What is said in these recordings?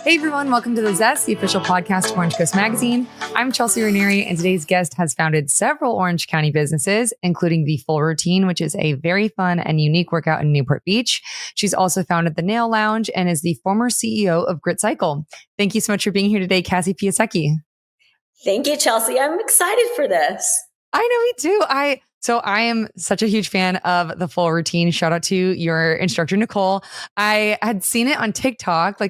Hey everyone, welcome to The Zest, the official podcast of Orange Coast Magazine. I'm Chelsea Ranieri, and today's guest has founded several Orange County businesses, including The Full Routine, which is a very fun and unique workout in Newport Beach. She's also founded the Nail Lounge and is the former CEO of GritCycle. Thank you so much for being here today, Cassie Piasecki. Thank you, Chelsea. I'm excited for this. I know, me too. I am such a huge fan of The Full Routine. Shout out to your instructor, Nicole. I had seen it on TikTok.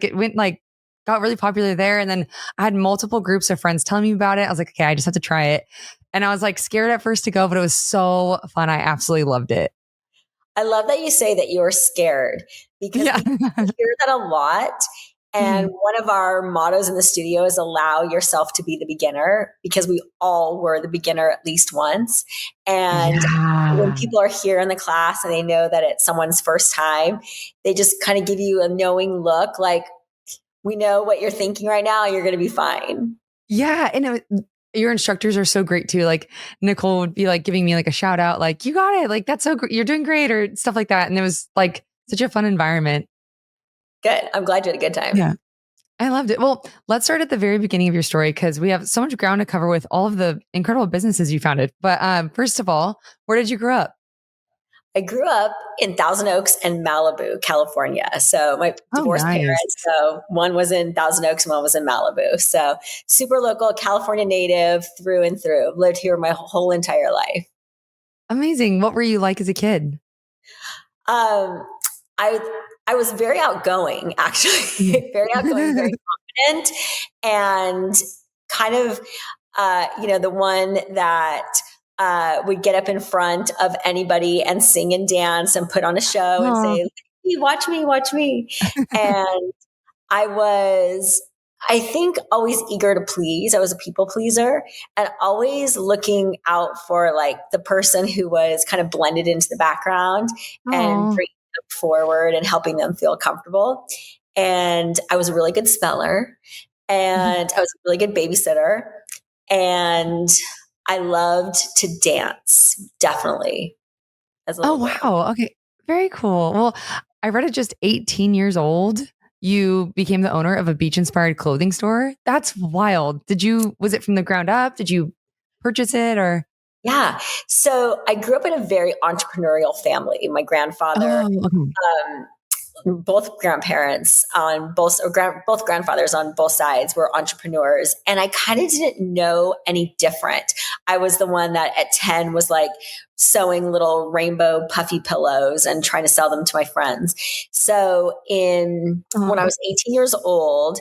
Got really popular there. And then I had multiple groups of friends telling me about it. I was like, okay, I just have to try it. And I was like scared at first to go, but it was so fun. I absolutely loved it. I love that you say that you're scared because we hear that a lot. And one of our mottos in the studio is allow yourself to be the beginner, because we all were the beginner at least once. And when people are here in the class and they know that it's someone's first time, they just kind of give you a knowing look like, we know what you're thinking right now. You're going to be fine. Yeah. And your instructors are so great too. Like Nicole would be like giving me like a shout out, like, you got it. Like, that's so great. You're doing great, or stuff like that. And it was like such a fun environment. Good. I'm glad you had a good time. Yeah. I loved it. Well, let's start at the very beginning of your story, because we have so much ground to cover with all of the incredible businesses you founded. But first of all, where did you grow up? I grew up in Thousand Oaks and Malibu, California. So my divorced parents, so one was in Thousand Oaks and one was in Malibu. So super local, California native through and through. Lived here my whole entire life. Amazing. What were you like as a kid? I was very outgoing, actually. Very outgoing, very confident, and kind of, the one that would get up in front of anybody and sing and dance and put on a show and say, hey, watch me. And I was, I think, always eager to please. I was a people pleaser and always looking out for like the person who was kind of blended into the background and bringing them forward and helping them feel comfortable. And I was a really good speller, and I was a really good babysitter, and I loved to dance, definitely. Wow. Okay. Very cool. Well, I read at just 18 years old, you became the owner of a beach-inspired clothing store. That's wild. Was it from the ground up? Did you purchase it or? Yeah. So I grew up in a very entrepreneurial family. My grandfather, both grandparents on both grandfathers on both sides were entrepreneurs. And I kind of didn't know any different. I was the one that at 10 was like sewing little rainbow puffy pillows and trying to sell them to my friends. So when I was 18 years old,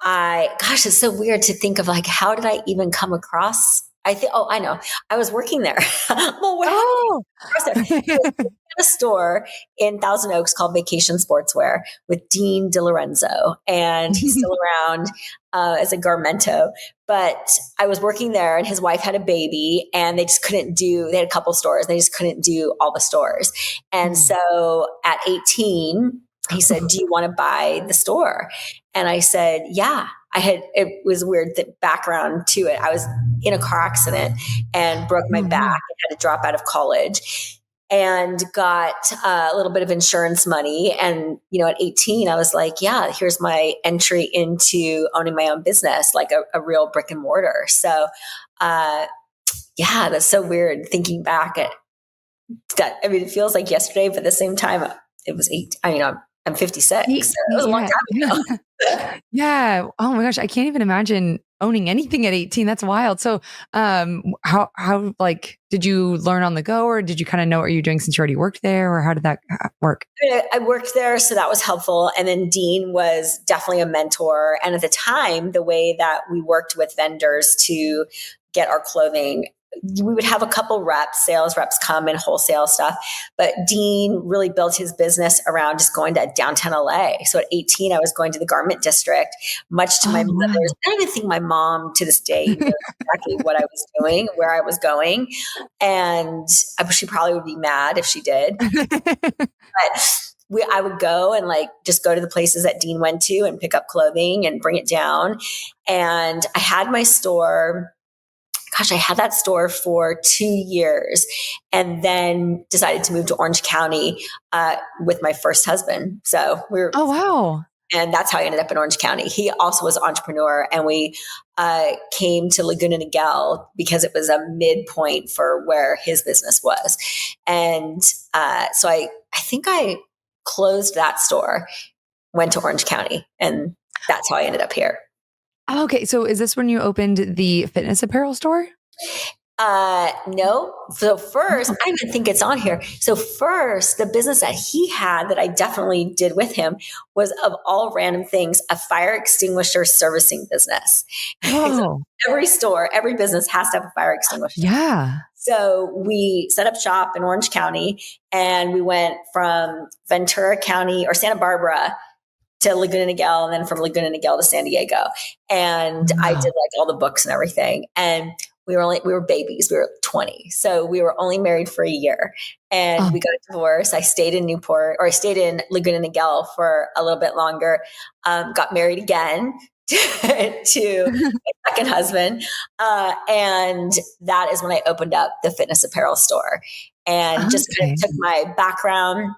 it's so weird to think of like, how did I even come across? I know. I was working there. A store in Thousand Oaks called Vacation Sportswear with Dean DiLorenzo, and he's still around as a Garmento. But I was working there, and his wife had a baby, and they had a couple stores. They just couldn't do all the stores. And so at 18, he said, do you want to buy the store? And I said, yeah. It was weird, the background to it. I was in a car accident and broke my back and had to drop out of college, and got a little bit of insurance money. And, at 18, I was like, yeah, here's my entry into owning my own business, like a real brick and mortar. So, that's so weird thinking back at that. I mean, it feels like yesterday, but at the same time, it was 8. I'm 56. So it was a long time ago. Yeah. Oh my gosh. I can't even imagine owning anything at 18. That's wild. So, how did you learn on the go, or did you kind of know what you were doing since you already worked there, or how did that work? I worked there, so that was helpful. And then Dean was definitely a mentor. And at the time, the way that we worked with vendors to get our clothing, we would have a couple sales reps come and wholesale stuff. But Dean really built his business around just going to downtown LA. So at 18, I was going to the garment district, much to my mother's. I don't even think my mom to this day knows exactly what I was doing, where I was going. And she probably would be mad if she did. But I would go and just go to the places that Dean went to and pick up clothing and bring it down. And I had my store. I had that store for 2 years, and then decided to move to Orange County with my first husband. So Oh, wow. And that's how I ended up in Orange County. He also was an entrepreneur, and we came to Laguna Niguel because it was a midpoint for where his business was. And so I think I closed that store, went to Orange County, and that's how I ended up here. Okay. So is this when you opened the fitness apparel store? No. So first, I don't even think it's on here. So first, the business that he had that I definitely did with him was, of all random things, a fire extinguisher servicing business. So Oh, every store, every business has to have a fire extinguisher. yeah. So we set up shop in Orange County, and we went from Ventura County or Santa Barbara to Laguna Niguel, and then from Laguna Niguel to San Diego. And I did like all the books and everything. And we were babies. We were 20. So we were only married for a year, and we got a divorce. I stayed in Laguna Niguel for a little bit longer, got married again to my second husband. And that is when I opened up the fitness apparel store, and just kind of took my background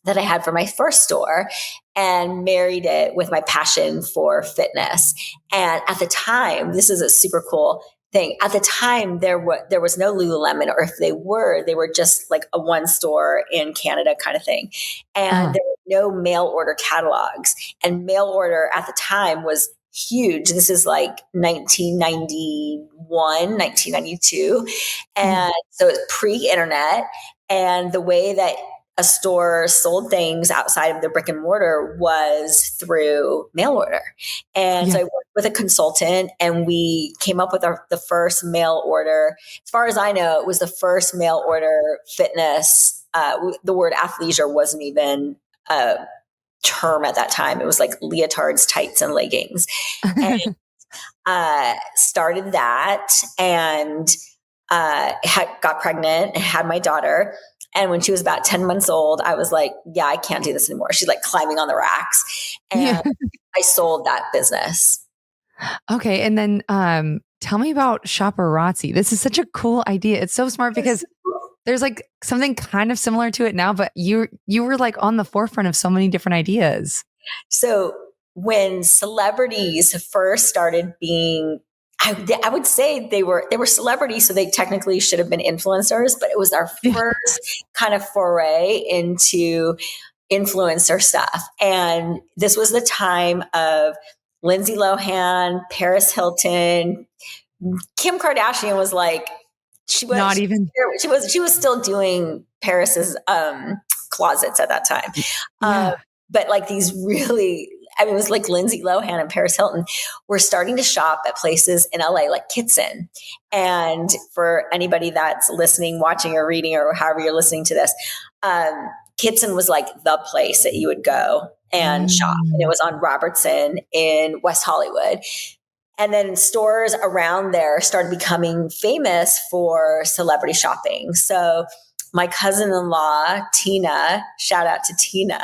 that I had for my first store and married it with my passion for fitness. And at the time, this is a super cool thing. At the time, there was no Lululemon, or if they were just like a one store in Canada kind of thing. And there were no mail order catalogs. And mail order at the time was huge. This is like 1991, 1992. And so it's pre-internet. And the way that a store sold things outside of the brick and mortar was through mail order. And so I worked with a consultant, and we came up with the first mail order. As far as I know, it was the first mail order fitness. The word athleisure wasn't even a term at that time. It was like leotards, tights, and leggings. And started that, and got pregnant and had my daughter. And when she was about 10 months old, I was like, yeah, I can't do this anymore. She's like climbing on the racks. And I sold that business. Okay. And then tell me about Shopperazzi. This is such a cool idea. It's so smart because there's like something kind of similar to it now, but you were like on the forefront of so many different ideas. So when celebrities first started being, I would say they were celebrities, so they technically should have been influencers, but it was our first kind of foray into influencer stuff. And this was the time of Lindsay Lohan, Paris Hilton, Kim Kardashian was like, she was still doing Paris's closets at that time. But like these really, I mean, it was like Lindsay Lohan and Paris Hilton were starting to shop at places in LA like Kitson. And for anybody that's listening, watching, or reading, or however you're listening to this, Kitson was like the place that you would go and shop. And it was on Robertson in West Hollywood. And then stores around there started becoming famous for celebrity shopping. So my cousin-in-law, Tina, shout out to Tina,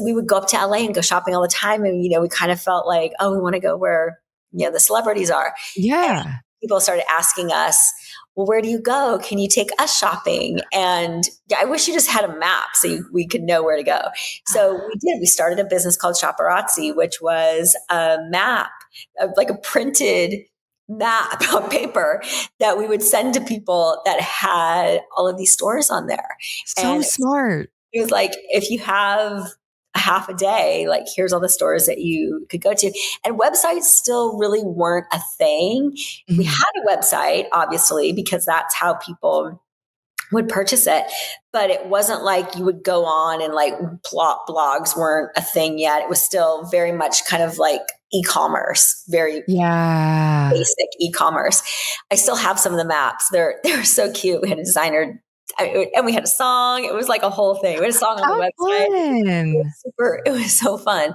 we would go up to LA and go shopping all the time. And, we kind of felt like, oh, we want to go where, the celebrities are. Yeah. And people started asking us, well, where do you go? Can you take us shopping? And I wish you just had a map so we could know where to go. So we did. We started a business called Shopperazzi, which was a map, like a printed map on paper that we would send to people that had all of these stores on there. So smart. It was like, if you have a half a day, like here's all the stores that you could go to. And websites still really weren't a thing. We had a website, obviously, because that's how people would purchase it. But it wasn't like you would go on and like blogs weren't a thing yet. It was still very much kind of like e-commerce, very basic e-commerce. I still have some of the maps. They're so cute. We had a designer, and we had a song. It was like a whole thing. We had a song on the website. It was so fun.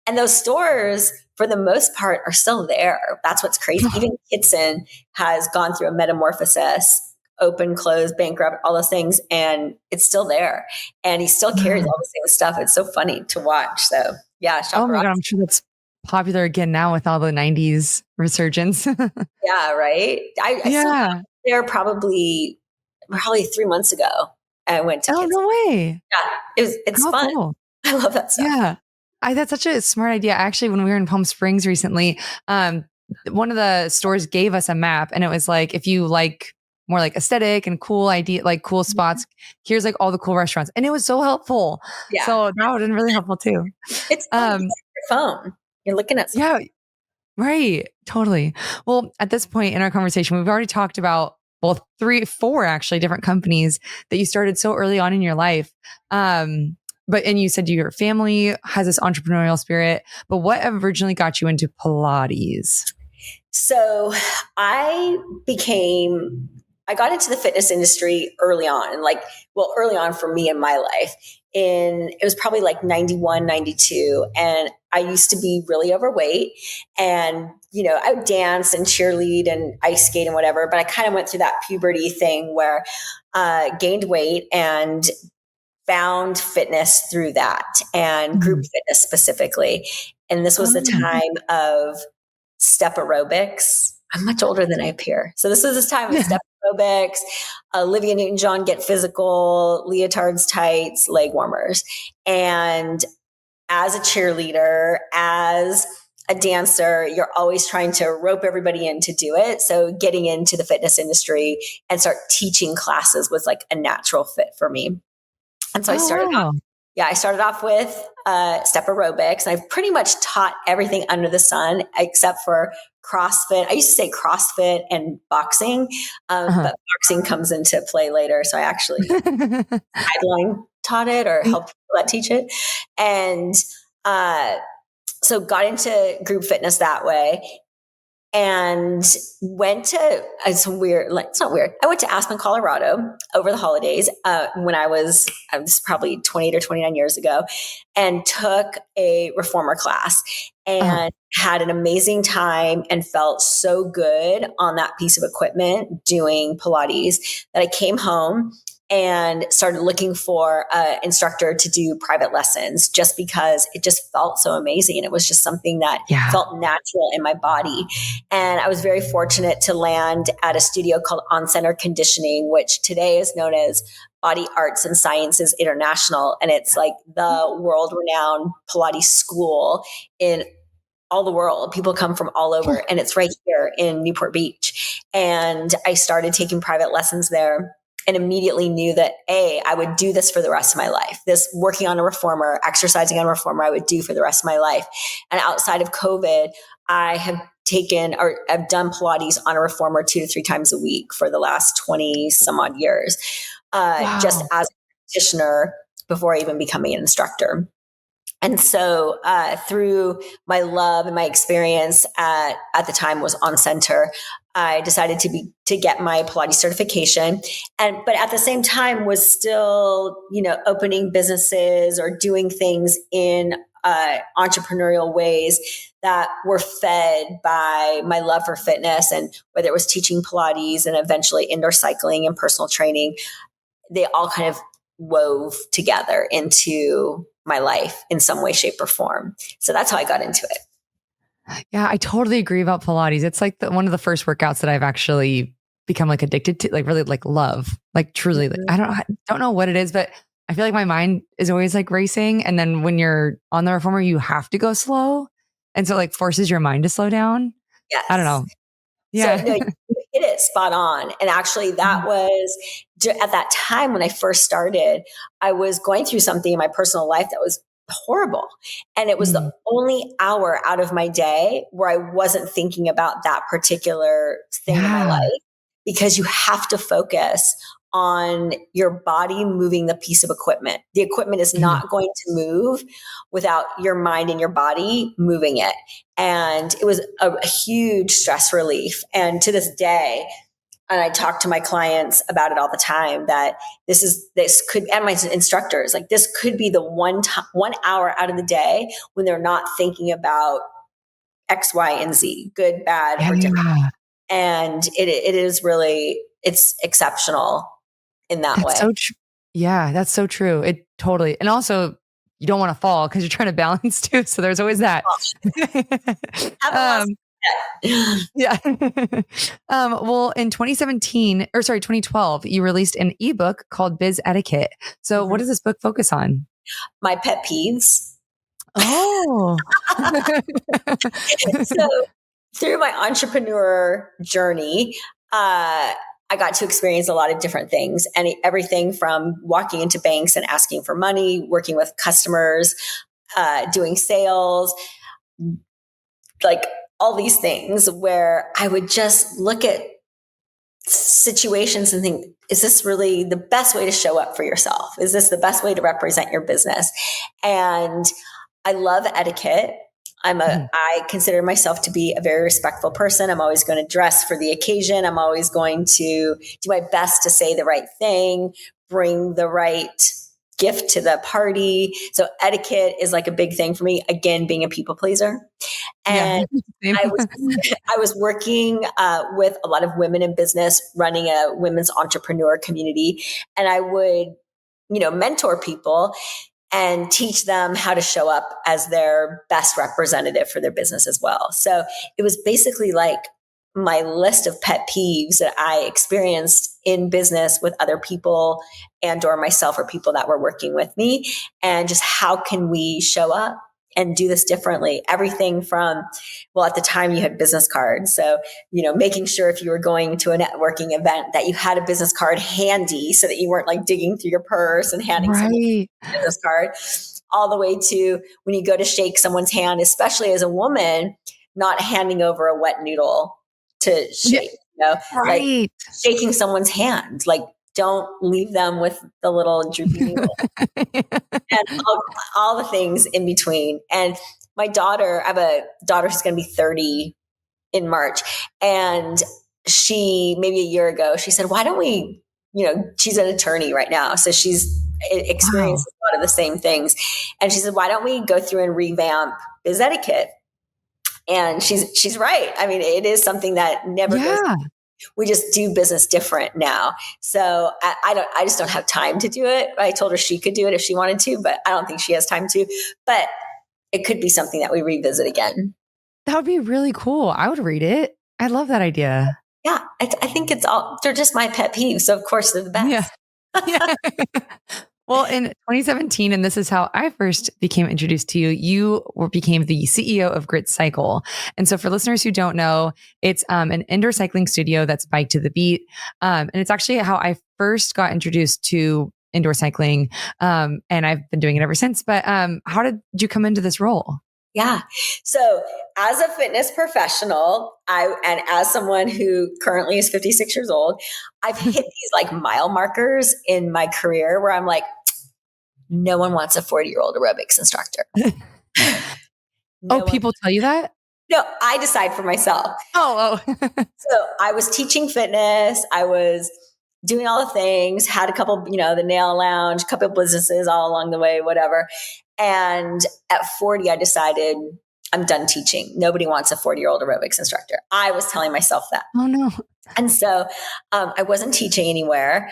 And those stores, for the most part, are still there. That's what's crazy. Even Kitson has gone through a metamorphosis, open, closed, bankrupt, all those things, and it's still there. And he still carries all the same stuff. It's so funny to watch. So yeah, oh my God, I'm sure that's popular again now with all the 90s resurgence. Yeah, right? I saw there probably 3 months ago. I went to Kitson. No way. Yeah, it's fun. Cool. I love that stuff. Yeah. That's such a smart idea. Actually, when we were in Palm Springs recently, one of the stores gave us a map and it was like, if you like more like aesthetic and cool idea, like cool spots, here's like all the cool restaurants. And it was so helpful. Yeah. So that would have been really helpful too. It's fun. It's on your phone. You're looking at something. Yeah, right. Totally. Well, at this point in our conversation, we've already talked about both four actually different companies that you started so early on in your life. And you said your family has this entrepreneurial spirit, but what originally got you into Pilates? So I got into the fitness industry early on, and early on for me in my life. It was probably like 91, 92. And I used to be really overweight, and, I would dance and cheerlead and ice skate and whatever, but I kind of went through that puberty thing where, gained weight and found fitness through that, and group fitness specifically. And this was the time of step aerobics. I'm much older than I appear. So this was this time of step aerobics, Olivia Newton-John, Get Physical, leotards, tights, leg warmers. And as a cheerleader, as a dancer, you're always trying to rope everybody in to do it. So getting into the fitness industry and start teaching classes was like a natural fit for me. And so I started off with step aerobics. And I've pretty much taught everything under the sun except for CrossFit. I used to say CrossFit and boxing, but boxing comes into play later. So I actually sideline taught it or helped people teach it. And so got into group fitness that way. And went to it's not weird. I went to Aspen, Colorado over the holidays when I was probably 28 or 29 years ago, and took a reformer class and had an amazing time and felt so good on that piece of equipment doing Pilates that I came home and started looking for an instructor to do private lessons, just because it just felt so amazing. And it was just something that felt natural in my body. And I was very fortunate to land at a studio called On Center Conditioning, which today is known as Body Arts and Sciences International. And it's like the world renowned Pilates school in all the world. People come from all over, and it's right here in Newport Beach. And I started taking private lessons there, and immediately knew that I would do this for the rest of my life. This working on a reformer, exercising on a reformer, I would do for the rest of my life. And outside of COVID, I have I've done Pilates on a reformer 2 to 3 times a week for the last 20 some odd years, just as a practitioner before even becoming an instructor. And so through my love and my experience at the time was On Center, I decided to get my Pilates certification, but at the same time was still, opening businesses or doing things in entrepreneurial ways that were fed by my love for fitness, and whether it was teaching Pilates and eventually indoor cycling and personal training, they all kind of wove together into my life in some way, shape, or form. So that's how I got into it. Yeah, I totally agree about Pilates. It's like one of the first workouts that I've actually become like addicted to, like really like love, like truly. Like, I don't know what it is, but I feel like my mind is always like racing. And then when you're on the reformer, you have to go slow. And so like forces your mind to slow down. Yes. I don't know. Yeah. So no, you hit it spot on. And actually that was at that time when I first started, I was going through something in my personal life that was horrible. And it was the only hour out of my day where I wasn't thinking about that particular thing in my life, because you have to focus on your body moving the piece of equipment. The equipment is not going to move without your mind and your body moving it. And it was a huge stress relief. And to this day, and I talk to my clients about it all the time, that this could, and my instructors, like this could be the 1 hour out of the day when they're not thinking about X, Y, and Z, good, bad, or different. And it is really, it's exceptional in that way. Yeah, that's so true. It totally, and also you don't want to fall because you're trying to balance too. So there's always that. Yeah. Well, in 2012, you released an ebook called Biz Etiquette. So what does this book focus on? My pet peeves. Oh. So through my entrepreneur journey, I got to experience a lot of different things, and everything from walking into banks and asking for money, working with customers, doing sales, like all these things where I would just look at situations and think, is this really the best way to show up for yourself? Is this the best way to represent your business? And I love etiquette. I consider myself to be a very respectful person. I'm always going to dress for the occasion. I'm always going to do my best to say the right thing, bring the right gift to the party. So etiquette is like a big thing for me. Again, being a people pleaser. And I was working with a lot of women in business, running a women's entrepreneur community, and I would, mentor people and teach them how to show up as their best representative for their business as well. So it was basically like my list of pet peeves that I experienced in business with other people and or myself or people that were working with me, and just how can we show up and do this differently. Everything from, well, at the time you had business cards. So, making sure if you were going to a networking event that you had a business card handy so that you weren't like digging through your purse and handing someone a business card, all the way to when you go to shake someone's hand, especially as a woman, not handing over a wet noodle to shake, like shaking someone's hand, like don't leave them with the little droopy noodle. And all the things in between. And my daughter, I have a daughter who's going to be 30 in March. And maybe a year ago, she said, why don't we, she's an attorney right now. So she's experienced a lot of the same things. And she said, why don't we go through and revamp biz etiquette? And she's right. I mean, it is something that never goes. We just do business different now. So I just don't have time to do it. I told her she could do it if she wanted to, but I don't think she has time to. But it could be something that we revisit again. That would be really cool. I would read it. I love that idea. Yeah. I think they're just my pet peeves. So of course they're the best. Yeah. Well, in 2017, and this is how I first became introduced to you, you became the CEO of GritCycle. And so for listeners who don't know, it's an indoor cycling studio that's bike to the beat. And it's actually how I first got introduced to indoor cycling. And I've been doing it ever since. But how did you come into this role? Yeah. So as a fitness professional, and as someone who currently is 56 years old, I've hit these like mile markers in my career where I'm like, no one wants a 40-year-old aerobics instructor. People tell you that? No, I decide for myself. Oh. So I was teaching fitness. I was doing all the things, had a couple, the nail lounge, a couple of businesses all along the way, whatever. And at 40, I decided I'm done teaching. Nobody wants a 40-year-old aerobics instructor. I was telling myself that. Oh, no. And so I wasn't teaching anywhere.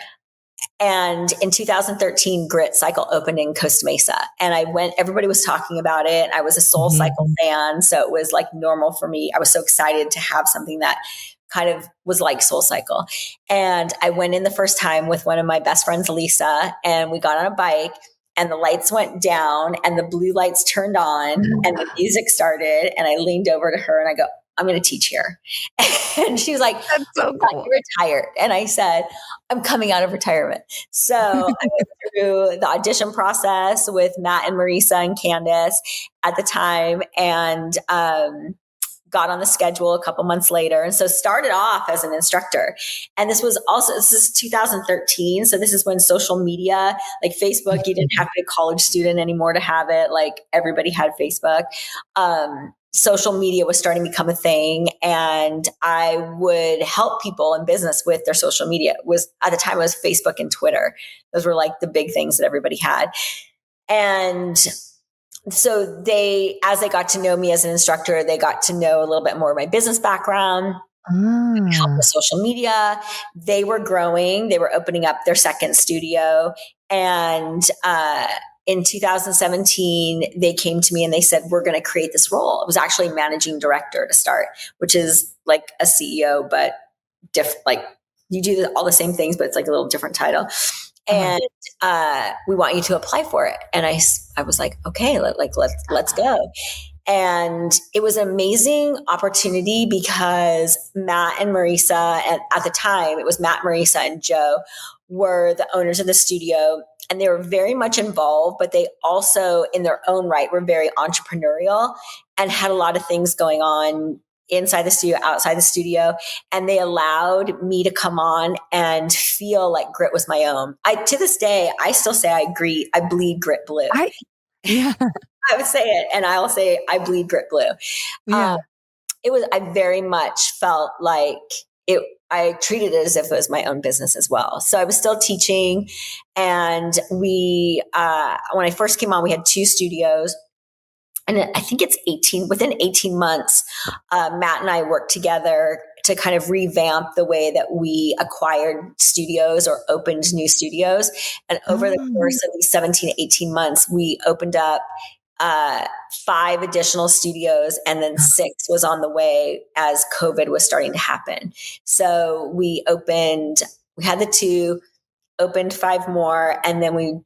And in 2013, GritCycle opened in Costa Mesa. And I went, everybody was talking about it. I was a Soul Cycle fan. So it was like normal for me. I was so excited to have something that kind of was like Soul Cycle. And I went in the first time with one of my best friends, Lisa, and we got on a bike. And the lights went down and the blue lights turned on and the music started. And I leaned over to her and I go, I'm going to teach here. And she was like, that's so cool. You're retired. And I said, I'm coming out of retirement. So I went through the audition process with Matt and Marisa and Candace at the time, and got on the schedule a couple months later. And so started off as an instructor. And this is 2013. So this is when social media, like Facebook, you didn't have to be a college student anymore to have it. Like everybody had Facebook. Social media was starting to become a thing. And I would help people in business with their social media. At the time it was Facebook and Twitter. Those were like the big things that everybody had. And so as they got to know me as an instructor, they got to know a little bit more of my business background, help with social media. They were growing. They were opening up their second studio. And in 2017, they came to me and they said, we're going to create this role. It was actually managing director to start, which is like a CEO, but like you do all the same things, but it's like a little different title. and we want you to apply for it. And I was like, okay, let's go. And it was an amazing opportunity because Matt and Marisa, and at the time it was Matt, Marisa, and Joe, were the owners of the studio. And they were very much involved, but they also, in their own right, were very entrepreneurial and had a lot of things going on inside the studio, outside the studio. And they allowed me to come on and feel like grit was my own. To this day, I still say I bleed grit blue. Yeah. I would say it, and I'll say I bleed grit blue. Yeah. I very much felt like it. I treated it as if it was my own business as well. So I was still teaching, and when I first came on, we had 2 studios. And I think within 18 months, Matt and I worked together to kind of revamp the way that we acquired studios or opened new studios. And over the course of these 17 to 18 months, we opened up 5 additional studios, and then 6 was on the way as COVID was starting to happen. So we had the 2, opened 5 more, and then we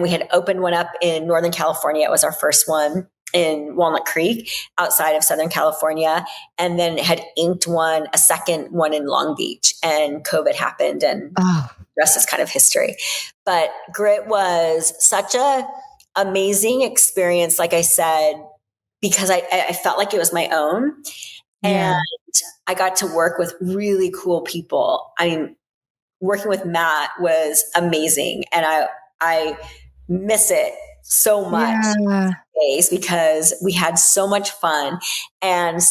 had opened one up in Northern California. It was our first one in Walnut Creek outside of Southern California, and then had inked a second one in Long Beach, and COVID happened, and the rest is kind of history. But Grit was such a amazing experience, like I said, because I felt like it was my own. Yeah. And I got to work with really cool people. I mean, working with Matt was amazing, and I miss it so much days because we had so much fun and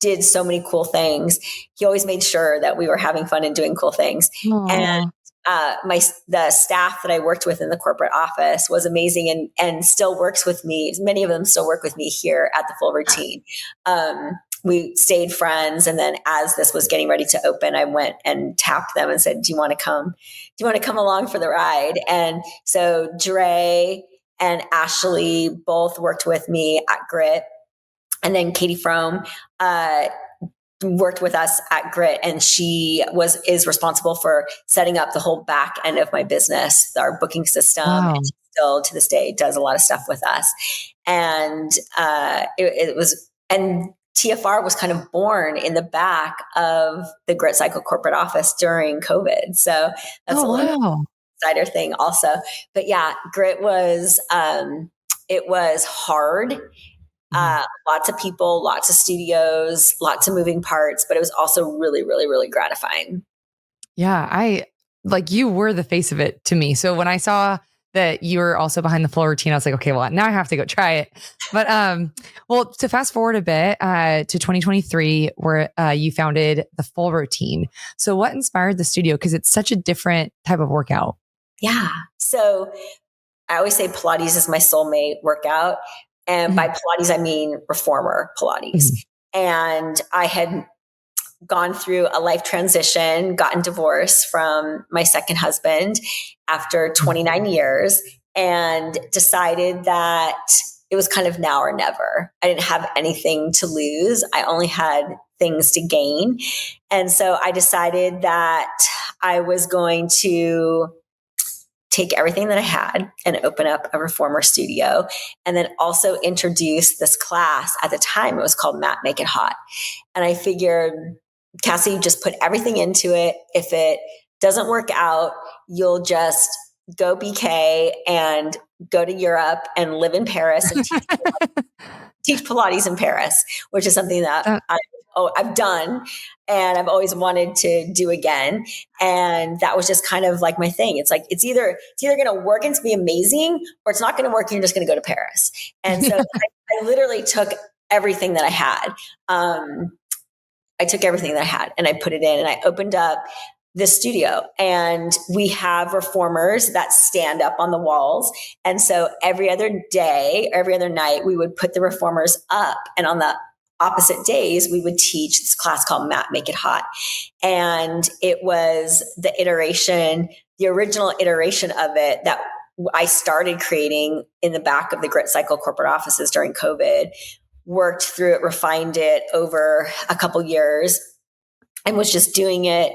did so many cool things. He always made sure that we were having fun and doing cool things. Aww. And the staff that I worked with in the corporate office was amazing and still works with me. Many of them still work with me here at the Full Routine. We stayed friends. And then as this was getting ready to open, I went and tapped them and said, do you want to come along for the ride? And so Dre and Ashley both worked with me at Grit. And then Katie Frome, worked with us at Grit, and she is responsible for setting up the whole back end of my business, our booking system. Wow. And still to this day does a lot of stuff with us. And and TFR was kind of born in the back of the GritCycle corporate office during COVID. So that's a little insider thing also. But yeah, Grit was it was hard. Lots of people, lots of studios, lots of moving parts, but it was also really, really, really gratifying. Yeah. You were the face of it to me. So when I saw that you were also behind the Full Routine, I was like, okay, well, now I have to go try it. But, to fast forward a bit, to 2023, where, you founded the Full Routine. So what inspired the studio? Cause it's such a different type of workout. Yeah. So I always say Pilates is my soulmate workout. And by Pilates, I mean reformer Pilates. And I had gone through a life transition, gotten divorced from my second husband after 29 years, and decided that it was kind of now or never. I didn't have anything to lose. I only had things to gain. And so I decided that I was going to take everything that I had and open up a reformer studio, and then also introduce this class. At the time, it was called Mat Make It Hot. And I figured, Cassie, just put everything into it. If it doesn't work out, you'll just go BK and go to Europe and live in Paris and teach Pilates in Paris, which is something that I've done and I've always wanted to do again. And that was just kind of like my thing. It's like, it's either going to work and it's be amazing, or it's not going to work and you're just going to go to Paris. And so I literally took everything that I had. I took everything that I had and I put it in, and I opened up this studio, and we have reformers that stand up on the walls. And so every other day, every other night, we would put the reformers up, and on the opposite days, we would teach this class called Mat Make It Hot. And it was the original iteration of it that I started creating in the back of the GritCycle corporate offices during COVID, worked through it, refined it over a couple years, and was just doing it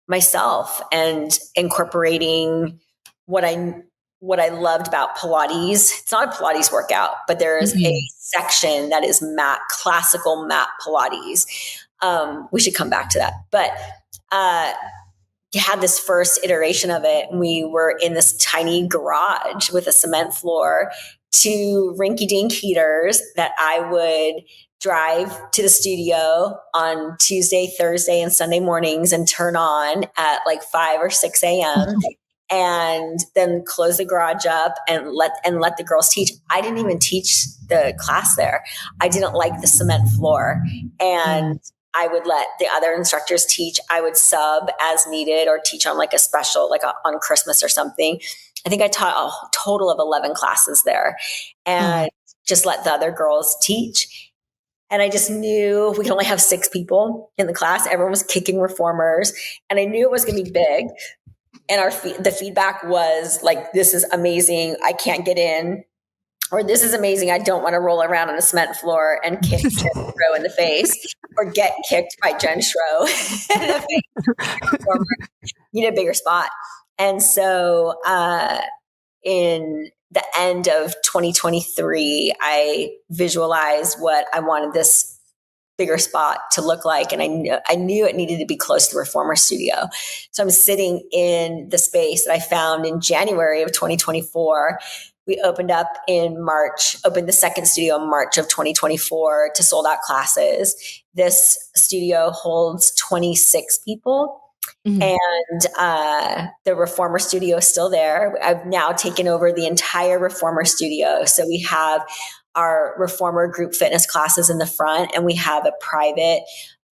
myself and incorporating what I loved about Pilates, it's not a Pilates workout, but there is a section that is classical mat Pilates. We should come back to that. But had this first iteration of it, and we were in this tiny garage with a cement floor, 2 rinky-dink heaters that I would drive to the studio on Tuesday, Thursday, and Sunday mornings and turn on at like 5 or 6 a.m. and then close the garage up and let the girls teach. I didn't even teach the class there. I didn't like the cement floor, and I would let the other instructors teach. I would sub as needed or teach on like a special, on Christmas or something. I think I taught a total of 11 classes there, and just let the other girls teach. And I just knew we could only have 6 people in the class. Everyone was kicking reformers, and I knew it was going to be big. And the feedback was like, this is amazing, I can't get in. Or this is amazing, I don't want to roll around on a cement floor and kick Jen Schro in the face, or get kicked by Jen Schro in the face. You need a bigger spot. And so in the end of 2023, I visualized what I wanted this bigger spot to look like. And I knew it needed to be close to the reformer studio. So I'm sitting in the space that I found in January of 2024. We opened up in March, opened the second studio in March of 2024 to sold out classes. This studio holds 26 people. And the reformer studio is still there. I've now taken over the entire reformer studio. So we have our reformer group fitness classes in the front, and we have a private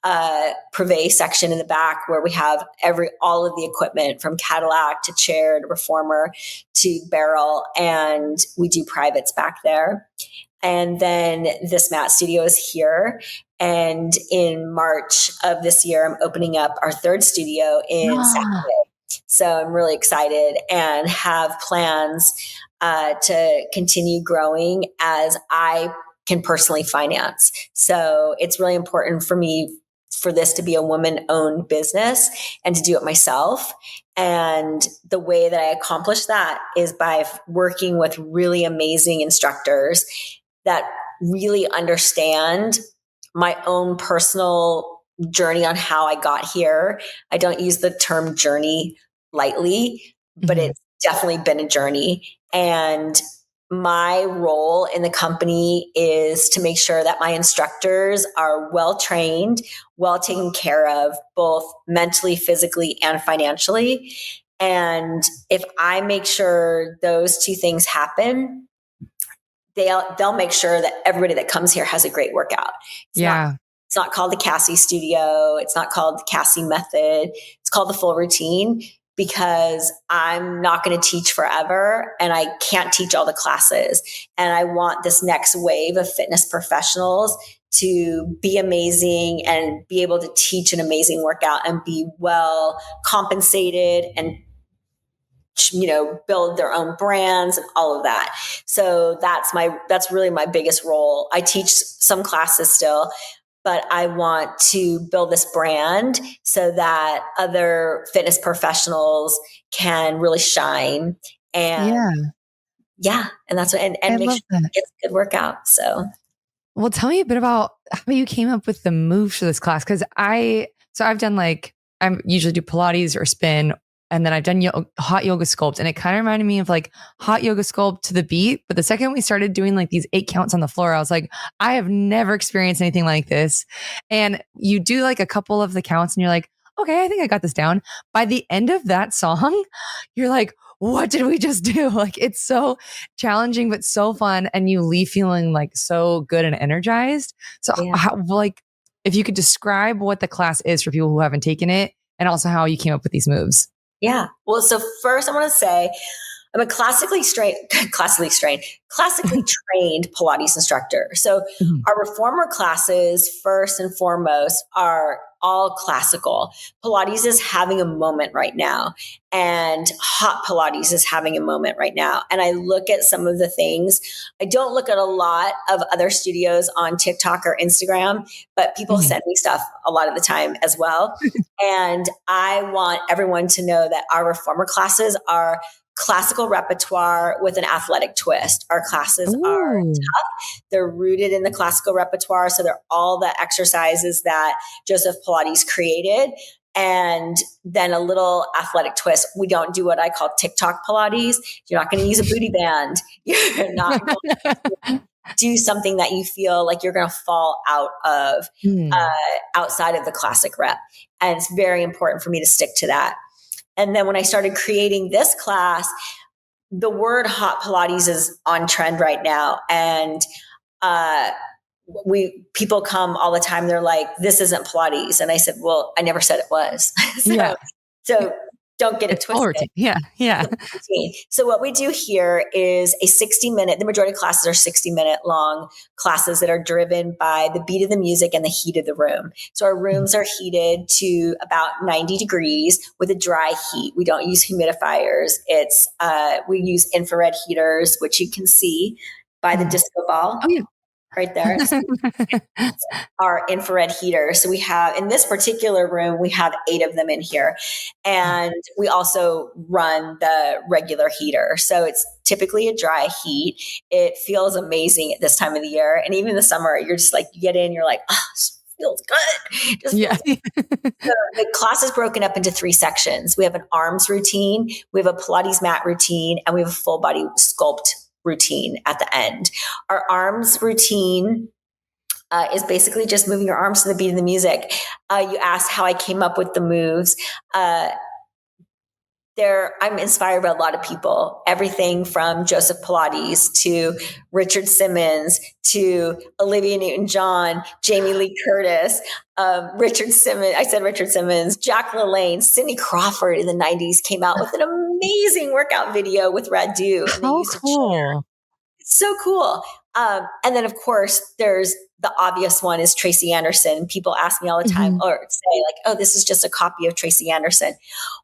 privé section in the back where we have all of the equipment from Cadillac to chair to reformer to barrel, and we do privates back there. And then this mat studio is here. And in March of this year, I'm opening up our third studio in Sacramento. So I'm really excited and have plans to continue growing as I can personally finance. So it's really important for me for this to be a woman-owned business and to do it myself. And the way that I accomplish that is by working with really amazing instructors that really understand my own personal journey on how I got here. I don't use the term journey lightly, but it's definitely been a journey. And my role in the company is to make sure that my instructors are well trained, well taken care of, both mentally, physically, and financially. And if I make sure those 2 things happen, they'll make sure that everybody that comes here has a great workout. It's not called the Cassie Studio. It's not called the Cassie Method. It's called the Full Routine, because I'm not going to teach forever, and I can't teach all the classes. And I want this next wave of fitness professionals to be amazing and be able to teach an amazing workout and be well compensated and build their own brands and all of that. So that's really my biggest role. I teach some classes still, but I want to build this brand so that other fitness professionals can really shine. And and that's what, and make sure it gets a good workout. So, well, tell me a bit about how you came up with the moves for this class. Cause I've done I usually do Pilates or spin, and then I've done hot yoga sculpt, and it kind of reminded me of hot yoga sculpt to the beat. But the second we started doing these 8 counts on the floor, I was like, I have never experienced anything like this. And you do a couple of the counts and you're like, okay, I think I got this down. By the end of that song, you're like, what did we just do? It's so challenging, but so fun. And you leave feeling so good and energized. So how, if you could describe what the class is for people who haven't taken it, and also how you came up with these moves. Yeah. Well, so first I want to say I'm a classically trained Pilates instructor. So our reformer classes, first and foremost, are all classical. Pilates is having a moment right now, and hot Pilates is having a moment right now. And I look at some of the things. I don't look at a lot of other studios on TikTok or Instagram, but people send me stuff a lot of the time as well. And I want everyone to know that our reformer classes are classical repertoire with an athletic twist. Our classes are tough. They're rooted in the classical repertoire. So they're all the exercises that Joseph Pilates created. And then a little athletic twist. We don't do what I call TikTok Pilates. You're not going to use a booty band. You're not going to do something that you feel like you're going to fall out of outside of the classic rep. And it's very important for me to stick to that. And then when I started creating this class, the word hot Pilates is on trend right now. And people come all the time. They're like, this isn't Pilates. And I said, well, I never said it was. So don't get it twisted. Yeah. So what we do here is a 60-minute, the majority of classes are 60-minute long classes that are driven by the beat of the music and the heat of the room. So our rooms are heated to about 90 degrees with a dry heat. We don't use humidifiers. We use infrared heaters, which you can see by the disco ball. Oh, yeah. Right there. Our infrared heater. So we have, in this particular room, we have 8 of them in here. And we also run the regular heater. So it's typically a dry heat. It feels amazing at this time of the year. And even in the summer, you're just like, you get in, you're like, oh, this feels good. Feels good. So the class is broken up into 3 sections. We have an arms routine, we have a Pilates mat routine, and we have a full body sculpt routine at the end. Our arms routine is basically just moving your arms to the beat of the music. You asked how I came up with the moves. I'm inspired by a lot of people, everything from Joseph Pilates to Richard Simmons to Olivia Newton-John, Jamie Lee Curtis, Richard Simmons, Jack LaLanne, Cindy Crawford in the 90s came out with an amazing workout video with Radu. How cool. It's so cool. And then of course there's the obvious one is Tracy Anderson. People ask me all the time or say like, oh, this is just a copy of Tracy Anderson.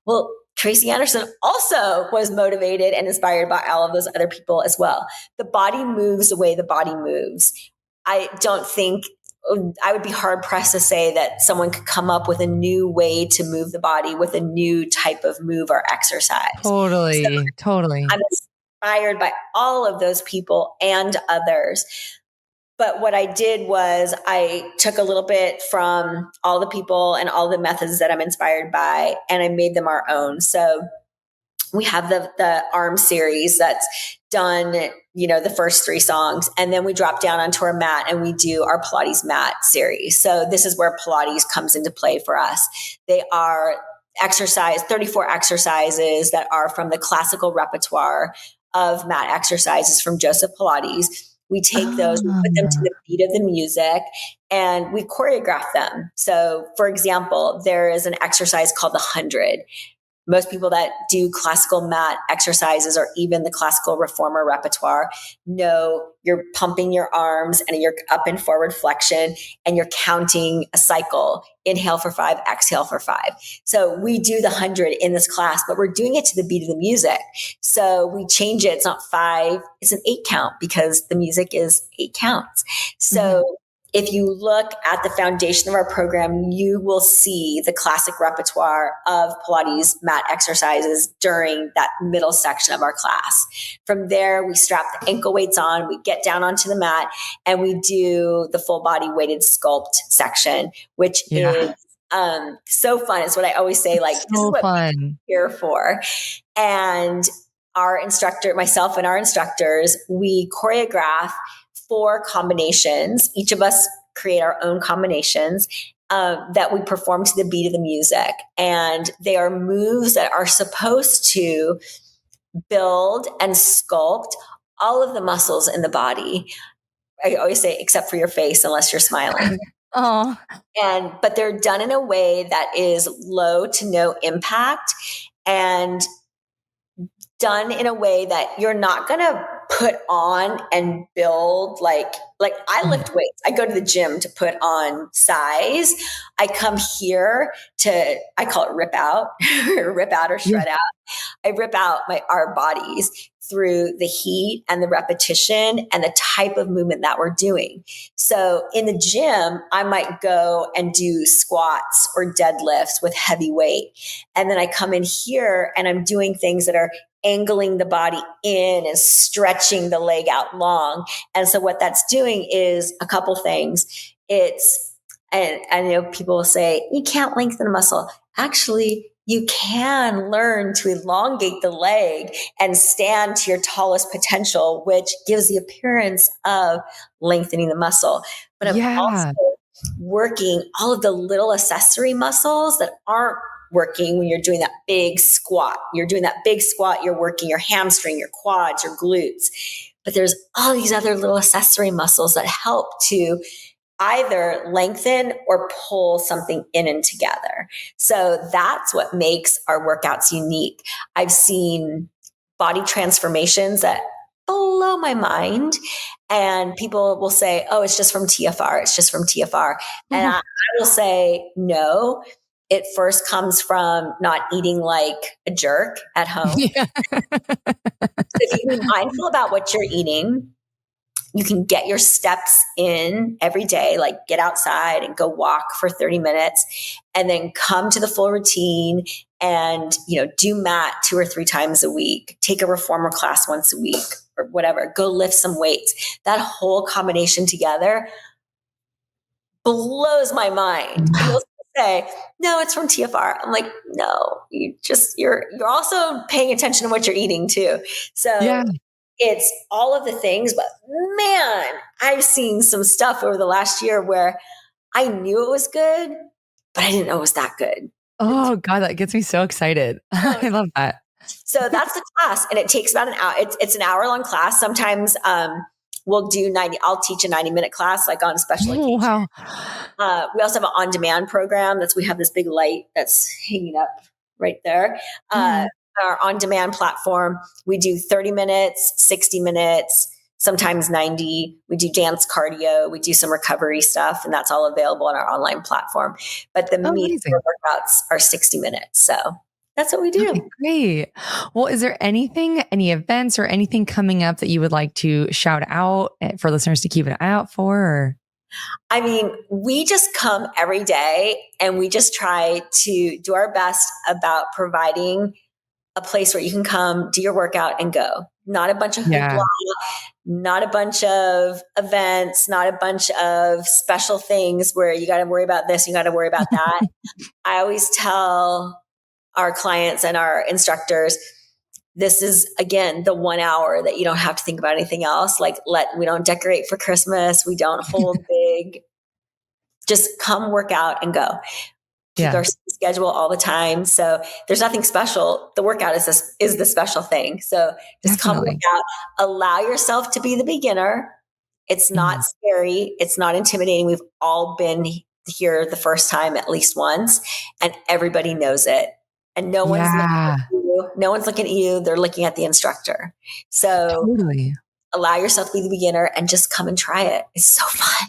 Well, Tracy Anderson also was motivated and inspired by all of those other people as well. The body moves the way the body moves. I would be hard pressed to say that someone could come up with a new way to move the body with a new type of move or exercise. Totally. I'm inspired by all of those people and others. But what I did was I took a little bit from all the people and all the methods that I'm inspired by, and I made them our own. So we have the arm series that's done, the first 3 songs, and then we drop down onto our mat and we do our Pilates mat series. So this is where Pilates comes into play for us. They are 34 exercises that are from the classical repertoire of mat exercises from Joseph Pilates. We take those, we put them to the beat of the music, and we choreograph them. So, for example, there is an exercise called the 100. Most people that do classical mat exercises or even the classical reformer repertoire know you're pumping your arms and you're up in forward flexion and you're counting a cycle. Inhale for 5, exhale for 5. So we do the 100 in this class, but we're doing it to the beat of the music. So we change it. It's not 5, it's an 8 count because the music is 8 counts. So if you look at the foundation of our program, you will see the classic repertoire of Pilates mat exercises during that middle section of our class. From there, we strap the ankle weights on, we get down onto the mat, and we do the full body weighted sculpt section, which is so fun. It's what I always say, like, this is what we're here for. And our instructor, myself and our instructors, we choreograph 4 combinations. Each of us create our own combinations that we perform to the beat of the music. And they are moves that are supposed to build and sculpt all of the muscles in the body. I always say, except for your face, unless you're smiling. But they're done in a way that is low to no impact and done in a way that you're not going to put on and build like I lift weights. I go to the gym to put on size. I come here I call it rip out or shred out. I rip out our bodies through the heat and the repetition and the type of movement that we're doing. So in the gym, I might go and do squats or deadlifts with heavy weight. And then I come in here and I'm doing things that are angling the body in and stretching the leg out long. And so what that's doing is a couple things. And I know people will say, you can't lengthen a muscle. Actually, you can learn to elongate the leg and stand to your tallest potential, which gives the appearance of lengthening the muscle. But I'm also Yeah. working all of the little accessory muscles that aren't working when you're doing that big squat. You're doing that big squat, you're working your hamstring, your quads, your glutes. But there's all these other little accessory muscles that help to either lengthen or pull something in and together. So that's what makes our workouts unique. I've seen body transformations that blow my mind. And people will say, oh, it's just from TFR. It's just from TFR. And I will say, no, it first comes from not eating like a jerk at home. Yeah. If you be mindful about what you're eating, you can get your steps in every day, like get outside and go walk for 30 minutes and then come to the full routine and, do mat 2 or 3 times a week, take a reformer class once a week or whatever, go lift some weights. That whole combination together blows my mind. People say, no, it's from TFR. I'm like, no, you're also paying attention to what you're eating too. So Yeah. it's all of the things, but man, I've seen some stuff over the last year where I knew it was good, but I didn't know it was that good. Oh God, that gets me so excited. I love that. So that's the class, and it takes about an hour. It's an hour-long class. Sometimes we'll do 90. I'll teach a 90-minute class, like on special Oh, occasion. wow. We also have an on-demand program. We have this big light that's hanging up right there. Our on-demand platform, we do 30 minutes, 60 minutes, sometimes 90. We do dance cardio. We do some recovery stuff, and that's all available on our online platform. But the meat Amazing. workouts are 60 minutes. So that's what we do. Okay, great. Well, is there any events or anything coming up that you would like to shout out for listeners to keep an eye out for? Or? I mean, we just come every day and we just try to do our best about providing a place where you can come, do your workout and go. Not a bunch of hoopla, not a bunch of events, not a bunch of special things where you got to worry about this, you got to worry about that. I always tell our clients and our instructors, this is, again, the 1 hour that you don't have to think about anything else. We don't decorate for Christmas. We don't hold big. Just come work out and go. Keep our schedule all the time. So there's nothing special. The workout is the special thing. So just come work out. Allow yourself to be the beginner. It's not scary. It's not intimidating. We've all been here the first time at least once, and everybody knows it. And no one's looking at you. No one's looking at you. They're looking at the instructor. So allow yourself to be the beginner and just come and try it. It's so fun.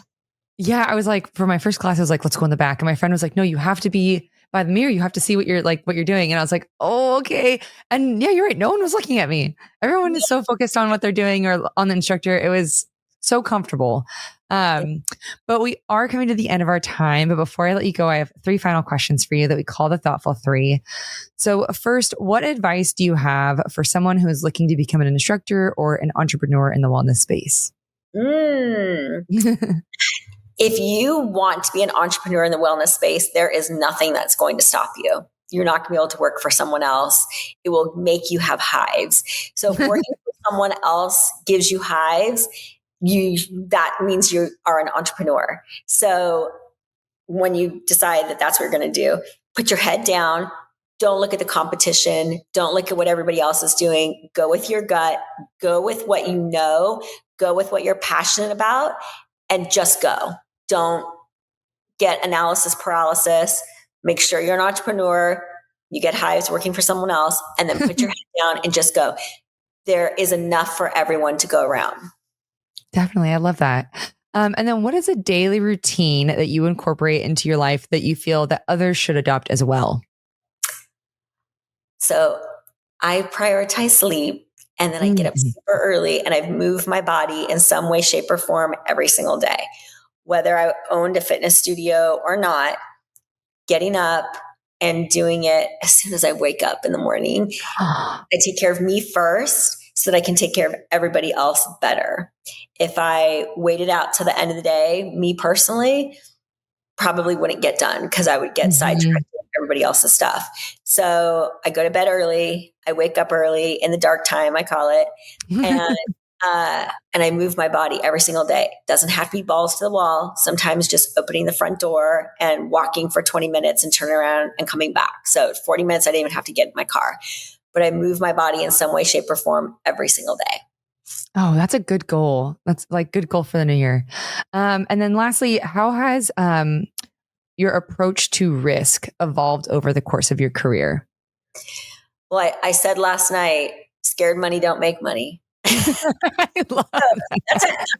Yeah. I was like, for my first class, I was like, let's go in the back. And my friend was like, no, you have to be by the mirror. You have to see what you're doing. And I was like, oh, okay. And yeah, you're right. No one was looking at me. Everyone is so focused on what they're doing or on the instructor. It was so comfortable. But we are coming to the end of our time. But before I let you go, I have 3 final questions for you that we call the Thoughtful 3. So first, what advice do you have for someone who is looking to become an instructor or an entrepreneur in the wellness space? If you want to be an entrepreneur in the wellness space, there is nothing that's going to stop you. You're not going to be able to work for someone else. It will make you have hives. So if working for someone else gives you hives, that means you are an entrepreneur. So when you decide that that's what you're going to do, put your head down. Don't look at the competition. Don't look at what everybody else is doing. Go with your gut. Go with what you know. Go with what you're passionate about, and just go. Don't get analysis paralysis. Make sure you're an entrepreneur. You get hives working for someone else, and then put your head down and just go. There is enough for everyone to go around. Definitely. I love that. And then what is a daily routine that you incorporate into your life that you feel that others should adopt as well? So I prioritize sleep, and then I get up super early, and I've moved my body in some way, shape, or form every single day. Whether I owned a fitness studio or not, getting up and doing it as soon as I wake up in the morning. I take care of me first so that I can take care of everybody else better. If I waited out till the end of the day, me personally, probably wouldn't get done because I would get sidetracked with everybody else's stuff. So I go to bed early. I wake up early in the dark time, I call it. And I move my body every single day. Doesn't have to be balls to the wall. Sometimes just opening the front door and walking for 20 minutes and turning around and coming back. So 40 minutes, I didn't even have to get in my car. But I move my body in some way, shape, or form every single day. Oh, that's a good goal. That's like good goal for the new year. And then lastly, how has your approach to risk evolved over the course of your career? Well, I said last night, scared money don't make money. That's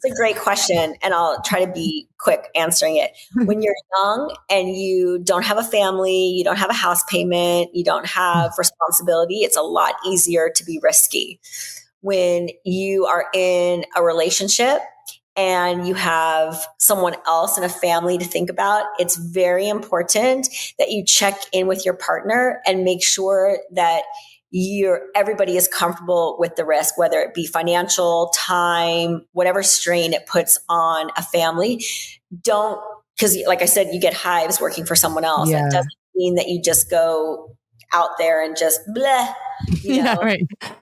a great question. And I'll try to be quick answering it. When you're young and you don't have a family, you don't have a house payment, you don't have responsibility, it's a lot easier to be risky. When you are in a relationship and you have someone else and a family to think about, it's very important that you check in with your partner and make sure that everybody is comfortable with the risk, whether it be financial, time, whatever strain it puts on a family. Because like I said, you get hives working for someone else. Yeah. That doesn't mean that you just go out there and just bleh,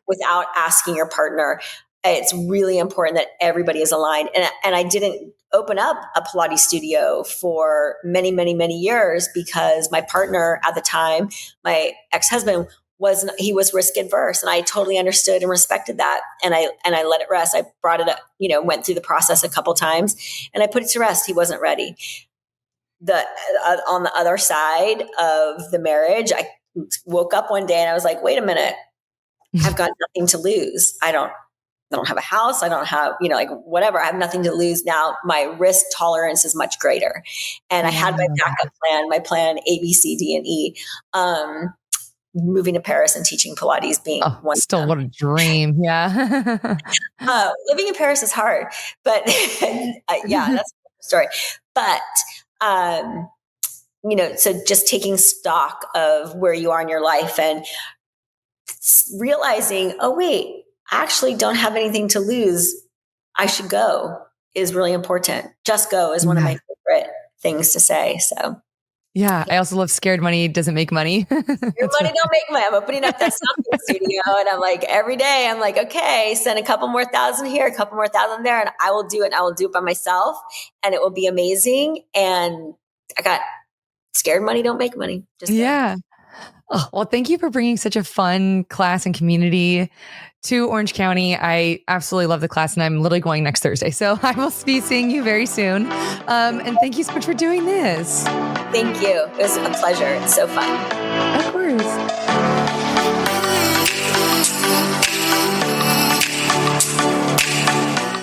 without asking your partner. It's really important that everybody is aligned. And I didn't open up a Pilates studio for many, many, many years because my partner at the time, my ex-husband, he was risk adverse, and I totally understood and respected that. And I let it rest. I brought it up, went through the process a couple times and I put it to rest. He wasn't ready. On the other side of the marriage, I woke up one day and I was like, wait a minute, I've got nothing to lose. I don't have a house. I don't have, whatever. I have nothing to lose. Now my risk tolerance is much greater. And I had my backup plan, my plan A, B, C, D, and E. Moving to Paris and teaching Pilates being one. Still, what a dream. Yeah. Living in Paris is hard, but yeah, that's a story. But, so just taking stock of where you are in your life and realizing, oh, wait, I actually don't have anything to lose. I should go is really important. Just go is one of my favorite things to say. So. Yeah. I also love scared money doesn't make money. Your money don't make money. I'm opening up that something studio and I'm like, every day I'm like, okay, send a couple more thousand here, a couple more thousand there. And I will do it. I will do it by myself and it will be amazing. And I got scared money don't make money. Yeah. Oh, well, thank you for bringing such a fun class and community to Orange County. I absolutely love the class and I'm literally going next Thursday. So I will be seeing you very soon. And thank you so much for doing this. Thank you. It was a pleasure. It's so fun. Of course.